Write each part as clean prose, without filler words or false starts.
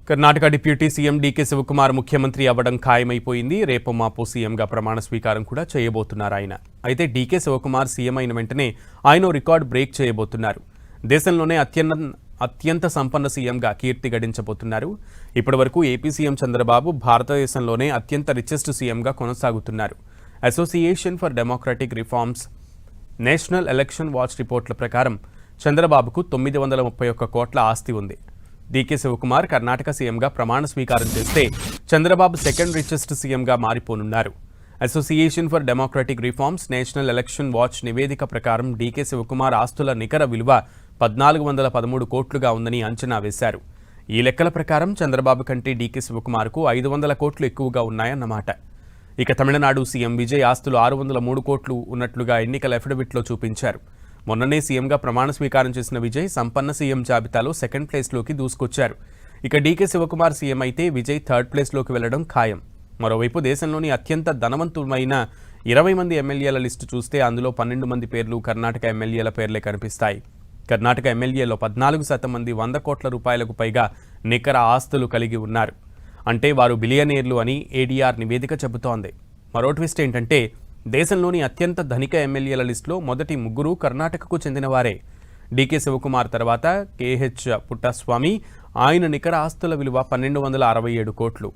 Karnataka deputy CM DK Shivakumar ముఖ్యమంత్రి అవ్వడం ఖాయమైపోయింది. రేపు మాపు సీఎంగా ప్రమాణ స్వీకారం కూడా చేయబోతున్నారు ఆయన. అయితే డీకే శివకుమార్ సీఎం అయిన వెంటనే ఆయన రికార్డ్ బ్రేక్ చేయబోతున్నారు. దేశంలోనే అత్యంత సంపన్న సీఎంగా కీర్తి గడించబోతున్నారు. ఇప్పటివరకు ఏపీ సీఎం చంద్రబాబు భారతదేశంలోనే అత్యంత రిచెస్ట్ సీఎంగా కొనసాగుతున్నారు. Association for democratic reforms national election watch రిపోర్ట్ల ప్రకారం చంద్రబాబుకు 931 కోట్ల ఆస్తి ఉంది. డీకే శివకుమార్ కర్ణాటక సీఎంగా ప్రమాణ స్వీకారం చేస్తే చంద్రబాబు సెకండ్ రిచెస్ట్ సీఎంగా మారిపోనున్నారు. Association for democratic reforms national election watch నివేదిక ప్రకారం డీకే శివకుమార్ ఆస్తుల నికర విలువ 1413 కోట్లుగా ఉందని అంచనా వేశారు. ఈ లెక్కల ప్రకారం చంద్రబాబు కంటే డీకే శివకుమార్కు 500 కోట్లు ఎక్కువగా ఉన్నాయన్నమాట. ఇక తమిళనాడు సీఎం విజయ్ ఆస్తులు 603 కోట్లు ఉన్నట్లుగా ఎన్నికల అఫిడవిట్లో చూపించారు. మొన్ననే సీఎంగా ప్రమాణ స్వీకారం చేసిన విజయ్ సంపన్న సీఎం జాబితాలో సెకండ్ ప్లేస్లోకి దూసుకొచ్చారు. ఇక డీకే శివకుమార్ సీఎం అయితే విజయ్ థర్డ్ ప్లేస్లోకి వెళ్లడం ఖాయం. మరోవైపు దేశంలోని అత్యంత ధనవంతులైన 20 మంది ఎమ్మెల్యేల లిస్టు చూస్తే అందులో 12 మంది పేర్లు కర్ణాటక ఎమ్మెల్యేల పేర్లే కనిపిస్తాయి. కర్ణాటక ఎమ్మెల్యేలో 14% మంది 100 కోట్ల రూపాయలకు పైగా నికర ఆస్తులు కలిగి ఉన్నారు. అంటే వారు బిలియనీర్లు అని ఏడీఆర్ నివేదిక చెబుతోంది. మరో ట్విస్ట్ ఏంటంటే దేశంలోని అత్యంత ధనిక ఎమ్మెల్యేల లిస్టులో మొదటి 3 కర్ణాటకకు చెందినవారే. డీకే శివకుమార్ తర్వాత కేహెచ్ పుట్టస్వామి, ఆయన నికర ఆస్తుల విలువ 1267 కోట్లు.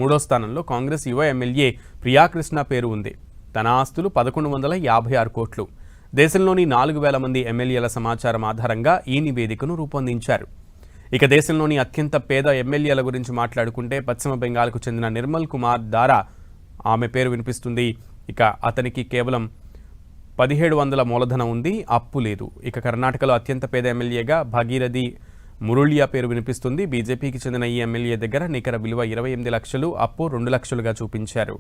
మూడో స్థానంలో కాంగ్రెస్ యువ ఎమ్మెల్యే ప్రియాకృష్ణ పేరు ఉంది. తన ఆస్తులు 1156 కోట్లు. దేశంలోని 4000 మంది ఎమ్మెల్యేల సమాచారం ఆధారంగా ఈ నివేదికను రూపొందించారు. ఇక దేశంలోని అత్యంత పేద ఎమ్మెల్యేల గురించి మాట్లాడుకుంటే పశ్చిమ బెంగాల్కు చెందిన నిర్మల్ కుమార్ దారా ఆమె పేరు వినిపిస్తుంది. ఇక అతనికి కేవలం 1700 మూలధనం ఉంది, అప్పు లేదు. ఇక కర్ణాటకలో అత్యంత పేద ఎమ్మెల్యేగా భాగీరథి మురుళియా పేరు వినిపిస్తుంది. బీజేపీకి చెందిన ఈ ఎమ్మెల్యే దగ్గర నికర విలువ 28 లక్షలు, అప్పు 2 లక్షలుగా చూపించారు.